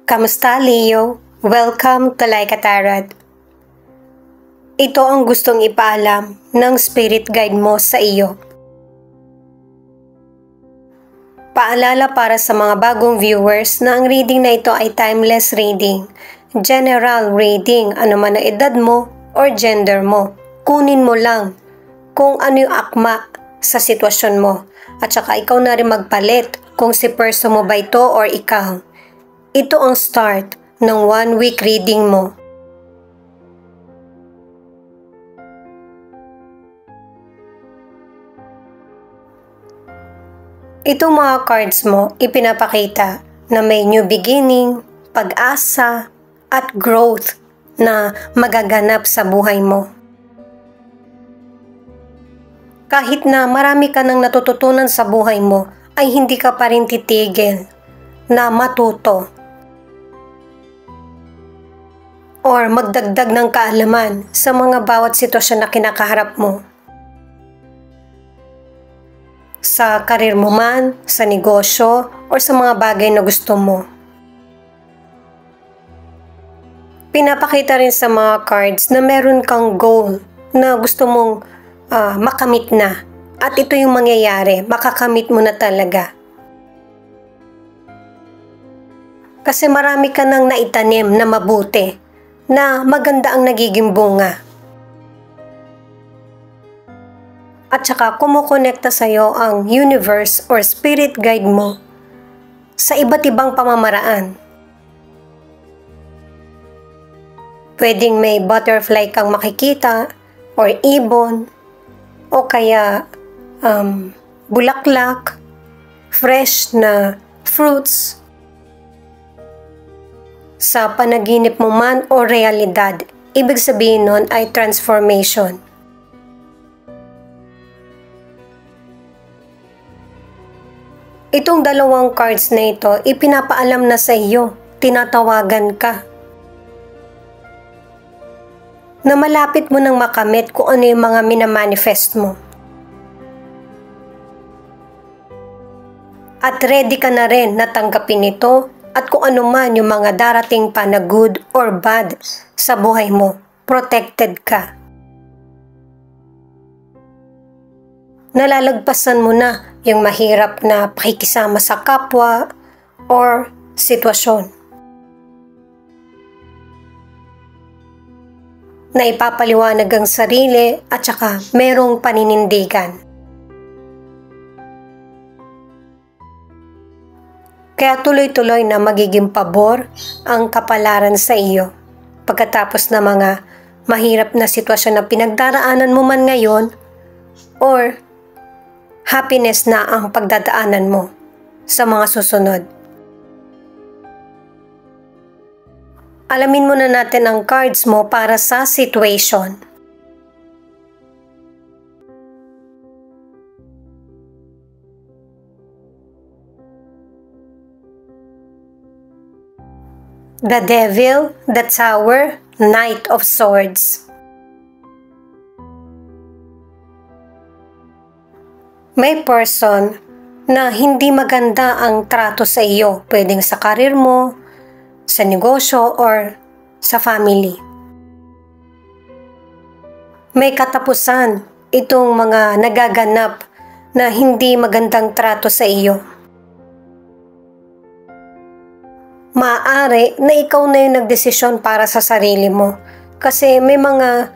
Kamusta, Leo? Welcome to Laika Tarot. Ito ang gustong ipaalam ng spirit guide mo sa iyo. Paalala para sa mga bagong viewers na ang reading na ito ay timeless reading, general reading, anuman ang edad mo or gender mo. Kunin mo lang kung ano yung akma sa sitwasyon mo at saka ikaw na rin magpalit kung si person mo ba ito or ikaw. Ito ang start ng 1 week reading mo. Itong mga cards mo, ipinapakita na may new beginning, pag-asa, at growth na magaganap sa buhay mo. Kahit na marami ka nang natututunan sa buhay mo, ay hindi ka pa rin titigil na matuto or magdagdag ng kaalaman sa mga bawat sitwasyon na kinakaharap mo. Sa karir mo man, sa negosyo, o sa mga bagay na gusto mo. Pinapakita rin sa mga cards na meron kang goal na gusto mong makamit na. At ito yung mangyayari, makakamit mo na talaga. Kasi marami ka nang naitanim na mabuti, na maganda ang nagiging bunga. At saka kumukonekta sa'yo ang universe or spirit guide mo sa iba't ibang pamamaraan. Pwedeng may butterfly kang makikita or ibon o kaya bulaklak, fresh na fruits. Sa panaginip mo man o realidad, ibig sabihin nun ay transformation. Itong dalawang cards na ito, ipinapaalam na sa iyo, tinatawagan ka. Na malapit mo nang makamit kung ano yung mga minamanifest mo. At ready ka na rin na tanggapin ito at kung ano man yung mga darating pa na good or bad sa buhay mo, protected ka. Nalalagpasan mo na yung mahirap na pakikisama sa kapwa or sitwasyon. Na ipapaliwanag ang sarili at saka merong paninindigan. Kaya tuloy-tuloy na magiging pabor ang kapalaran sa iyo pagkatapos ng mga mahirap na sitwasyon na pinagdaraanan mo man ngayon or happiness na ang pagdadaanan mo sa mga susunod. Alamin muna natin ang cards mo para sa situation. The Devil, the Tower, Knight of Swords. May person na hindi maganda ang trato sa iyo, pwedeng sa karir mo, sa negosyo, or sa family. May katapusan itong mga nagaganap na hindi magandang trato sa iyo. Maaari na ikaw na yung nagdesisyon para sa sarili mo kasi may mga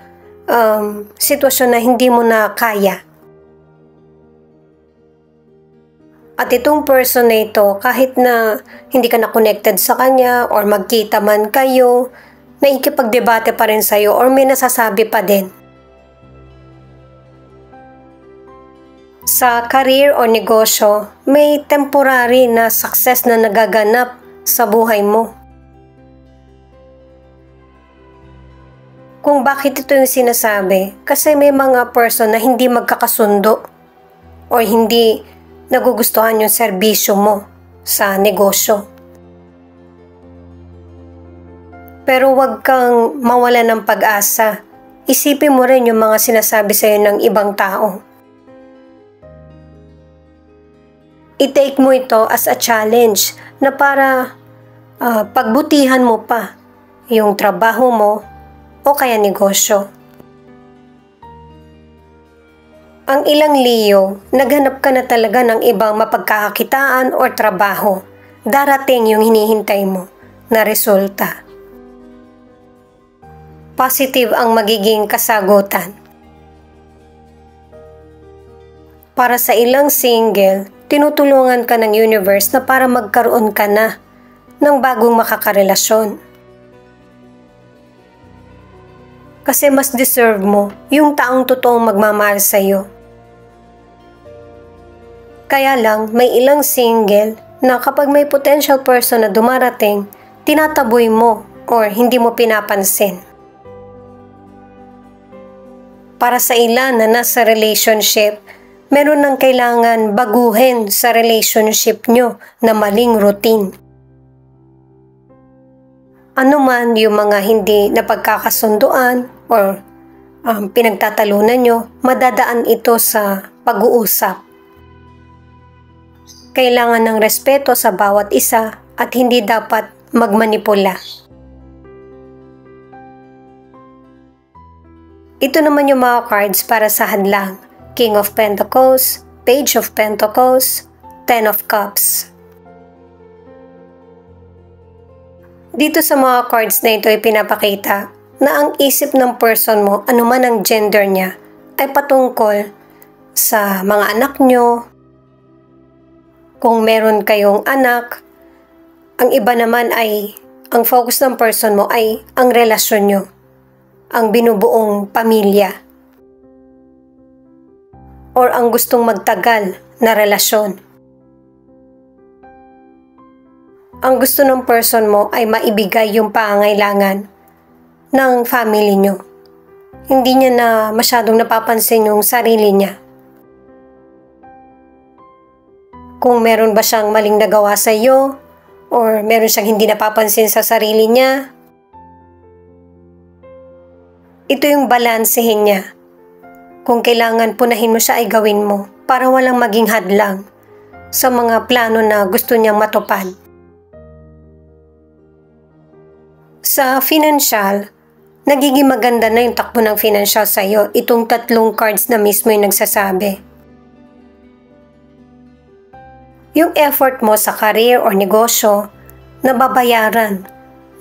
sitwasyon na hindi mo na kaya. At itong person na ito, kahit na hindi ka na connected sa kanya or magkita man kayo, naikipagdebate pa rin sa'yo or may nasasabi pa din. Sa career o negosyo, may temporary na success na nagaganap sa buhay mo. Kung bakit ito yung sinasabi, kasi may mga person na hindi magkakasundo or hindi nagugustuhan yung serbisyo mo sa negosyo. Pero huwag kang mawala ng pag-asa. Isipin mo rin yung mga sinasabi sa'yo ng ibang tao. I-take mo ito as a challenge na para pagbutihan mo pa yung trabaho mo o kaya negosyo. Ang ilang Leo, naghanap ka na talaga ng ibang mapagkakakitaan o trabaho. Darating yung hinihintay mo na resulta. Positive ang magiging kasagutan. Para sa ilang single, tinutulungan ka ng universe na para magkaroon ka na ng bagong makakarelasyon. Kasi mas deserve mo yung taong totoong magmamahal sa'yo. Kaya lang, may ilang single na kapag may potential person na dumarating, tinataboy mo or hindi mo pinapansin. Para sa ilan na nasa relationship, meron ng kailangan baguhin sa relationship nyo na maling routine. Ano man yung mga hindi napagkakasunduan or pinagtatalunan nyo, madadaan ito sa pag-uusap. Kailangan ng respeto sa bawat isa at hindi dapat magmanipula. Ito naman yung mga cards para sa hadlang. King of Pentacles, Page of Pentacles, Ten of Cups. Dito sa mga cards na ito ay pinapakita na ang isip ng person mo, anuman ang gender niya, ay patungkol sa mga anak nyo. Kung meron kayong anak, ang iba naman ay, ang focus ng person mo ay ang relasyon nyo, ang binubuong pamilya. Or ang gustong magtagal na relasyon. Ang gusto ng person mo ay maibigay yung pangangailangan ng family nyo. Hindi niya na masyadong napapansin yung sarili niya. Kung meron ba siyang maling nagawa sa iyo, or meron siyang hindi napapansin sa sarili niya, ito yung balansehin niya. Kung kailangan punahin mo siya ay gawin mo para walang maging hadlang sa mga plano na gusto niyang matupad. Sa financial, nagiging maganda na yung takbo ng financial sa iyo. Itong tatlong cards na mismo yung nagsasabi. Yung effort mo sa career o negosyo, nababayaran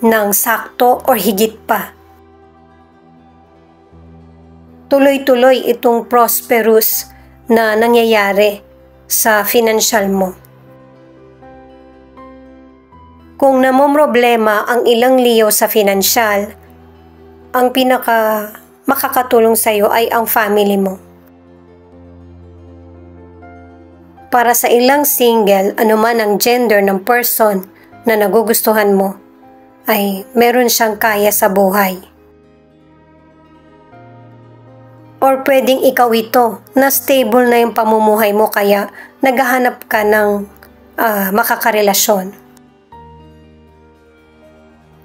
ng sakto o higit pa. Tuloy-tuloy itong prosperous na nangyayari sa financial mo. Kung namomroblema ang ilang Leo sa financial, ang pinaka makakatulong sa iyo ay ang family mo. Para sa ilang single, anuman ang gender ng person na nagugustuhan mo, ay meron siyang kaya sa buhay. Or pwedeng ikaw ito na stable na yung pamumuhay mo kaya naghahanap ka ng makakarelasyon.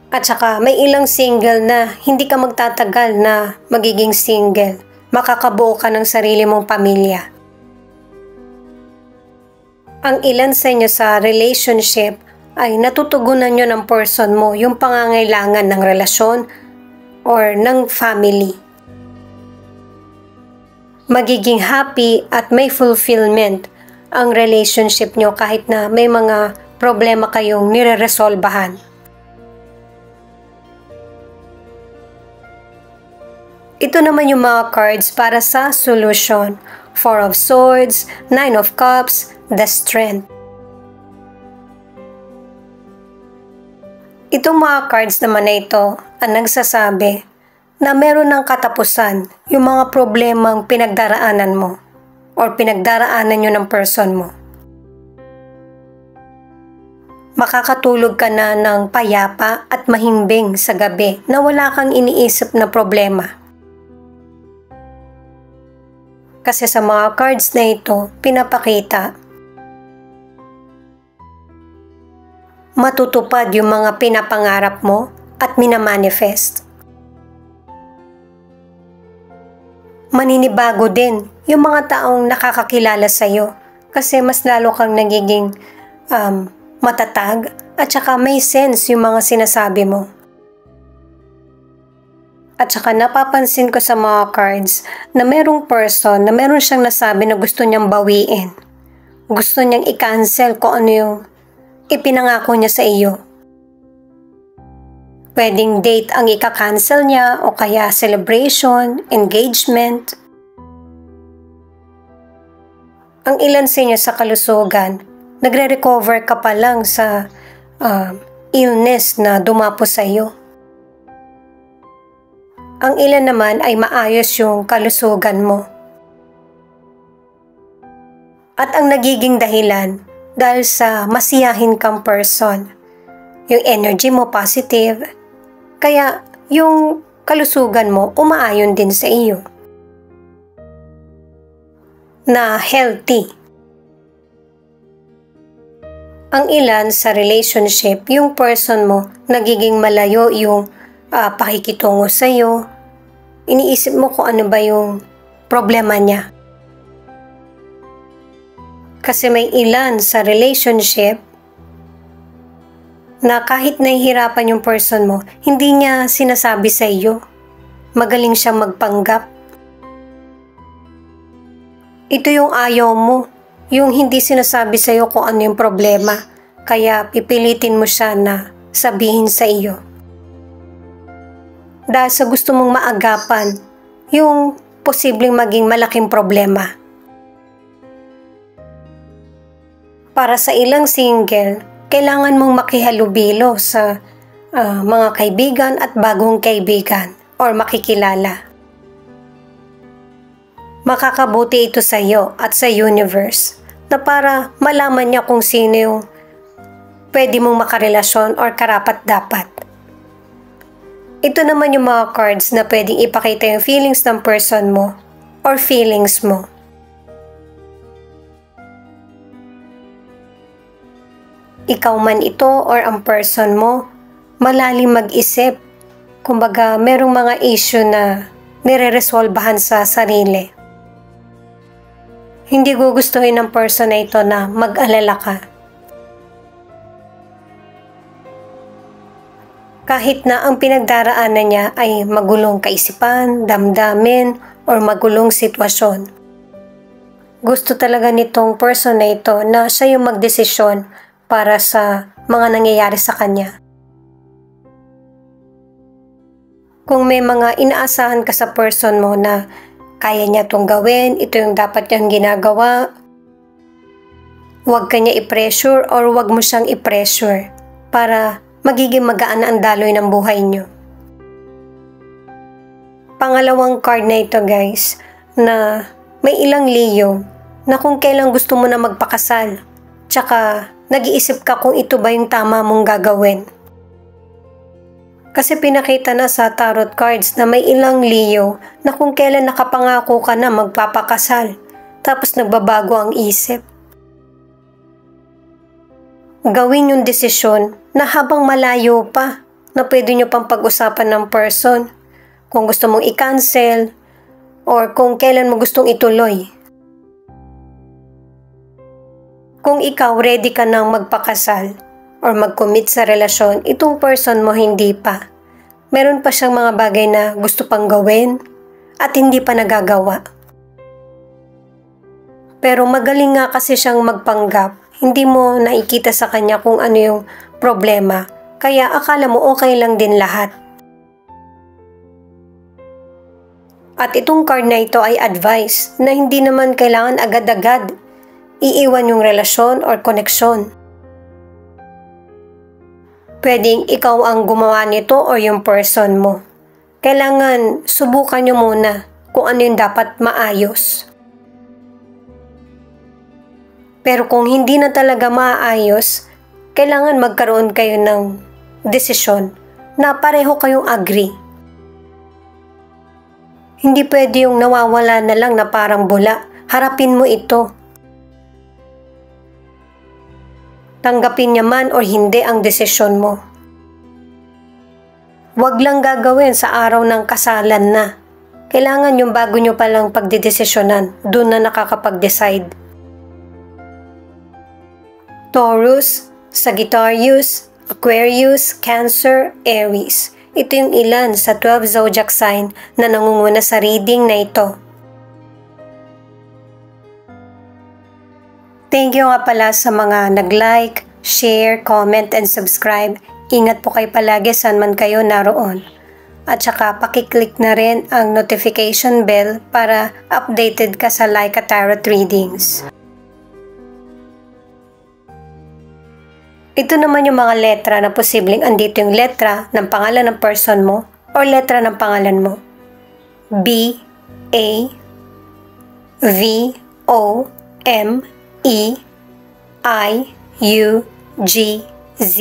At saka may ilang single na hindi ka magtatagal na magiging single. Makakabuo ka ng sarili mong pamilya. Ang ilan sa inyo sa relationship ay natutugunan nyo ng person mo yung pangangailangan ng relasyon or ng family. Magiging happy at may fulfillment ang relationship nyo kahit na may mga problema kayong nire-resolbahan. Ito naman yung mga cards para sa solution. Four of Swords, Nine of Cups, The Strength. Itong mga cards naman na ito ang nagsasabi na meron ng katapusan yung mga problemang pinagdaraanan mo or pinagdaraanan nyo ng person mo. Makakatulog ka na ng payapa at mahimbing sa gabi na wala kang iniisip na problema. Kasi sa mga cards na ito, pinapakita matutupad yung mga pinapangarap mo at minamanifest. Maninibago din yung mga taong nakakakilala sa iyo kasi mas lalo kang nagiging matatag At saka may sense yung mga sinasabi mo. At saka napapansin ko sa mga cards na merong person na meron siyang nasabi na gusto niyang bawiin. Gusto niyang i-cancel kung ano yung ipinangako niya sa iyo. Pwedeng date ang ika-cancel niya o kaya celebration, engagement. Ang ilan sa inyo sa kalusugan, nagre-recover ka pa lang sa illness na dumapo sa iyo. Ang ilan naman ay maayos yung kalusugan mo. At ang nagiging dahilan dahil sa masiyahin kang person. Yung energy mo positive, kaya yung kalusugan mo umaayon din sa iyo. Na healthy. Ang ilan sa relationship, yung person mo, nagiging malayo yung pakikitungo sa iyo. Iniisip mo kung ano ba yung problema niya. Kasi may ilan sa relationship na kahit nahihirapan yung person mo, hindi niya sinasabi sa iyo. Magaling siyang magpanggap. Ito yung ayaw mo. Yung hindi sinasabi sa iyo kung ano yung problema, kaya pipilitin mo siya na sabihin sa iyo. Dahil sa gusto mong maagapan yung posibleng maging malaking problema. Para sa ilang single, kailangan mong makihalubilo sa mga kaibigan at bagong kaibigan or makikilala. Makakabuti ito sa iyo at sa universe na para malaman niya kung sino yung pwede mong makarelasyon or karapat-dapat. Ito naman yung mga cards na pwedeng ipakita yung feelings ng person mo or feelings mo. Ikaw man ito or ang person mo, malalim mag-isip. Kumbaga, merong mga issue na nire-resolbahan sa sarili. Hindi gugustuhin ng person na ito na mag-alala ka. Kahit na ang pinagdaraanan niya ay magulong kaisipan, damdamin, or magulong sitwasyon. Gusto talaga nitong person na ito na siya yung magdesisyon para sa mga nangyayari sa kanya. Kung may mga inaasahan ka sa person mo na kaya niya itong gawin, ito yung dapat niyang ginagawa, huwag ka niya i-pressure or huwag mo siyang i-pressure para magiging magaan ang daloy ng buhay niyo. Pangalawang card na ito guys, na may ilang Leo na kung kailan gusto mo na magpakasal, tsaka nag-iisip ka kung ito ba yung tama mong gagawin. Kasi pinakita na sa tarot cards na may ilang Leo na kung kailan nakapangako ka na magpapakasal, tapos nagbabago ang isip. Gawin yung desisyon na habang malayo pa na pwede nyo pang pag-usapan ng person kung gusto mong i-cancel or kung kailan mo gustong ituloy. Kung ikaw ready ka nang magpakasal or mag-commit sa relasyon, itong person mo hindi pa. Meron pa siyang mga bagay na gusto pang gawin at hindi pa nagagawa. Pero magaling nga kasi siyang magpanggap. Hindi mo nakikita sa kanya kung ano yung problema. Kaya akala mo okay lang din lahat. At itong card na ito ay advice na hindi naman kailangan agad-agad iiwan yung relasyon or koneksyon. Pwedeng ikaw ang gumawa nito o yung person mo. Kailangan subukan nyo muna kung ano yung dapat maayos. Pero kung hindi na talaga maayos, kailangan magkaroon kayo ng desisyon na pareho kayong agree. Hindi pwede yung nawawala na lang na parang bula. Harapin mo ito. Tanggapin niya man o hindi ang desisyon mo. Huwag lang gagawin sa araw ng kasalan na. Kailangan yung bago nyo palang pagdidesisyonan, doon na nakakapag-decide. Taurus, Sagittarius, Aquarius, Cancer, Aries. Ito yung ilan sa 12 zodiac sign na nangunguna sa reading na ito. Thank you nga pala sa mga nag-like, share, comment, and subscribe. Ingat po kayo palagi saan man kayo naroon. At saka pakiclick na rin ang notification bell para updated ka sa Laika Tarot readings. Ito naman yung mga letra na posibleng andito yung letra ng pangalan ng person mo o letra ng pangalan mo. B, A, V, O, M, E, I, U, G, Z.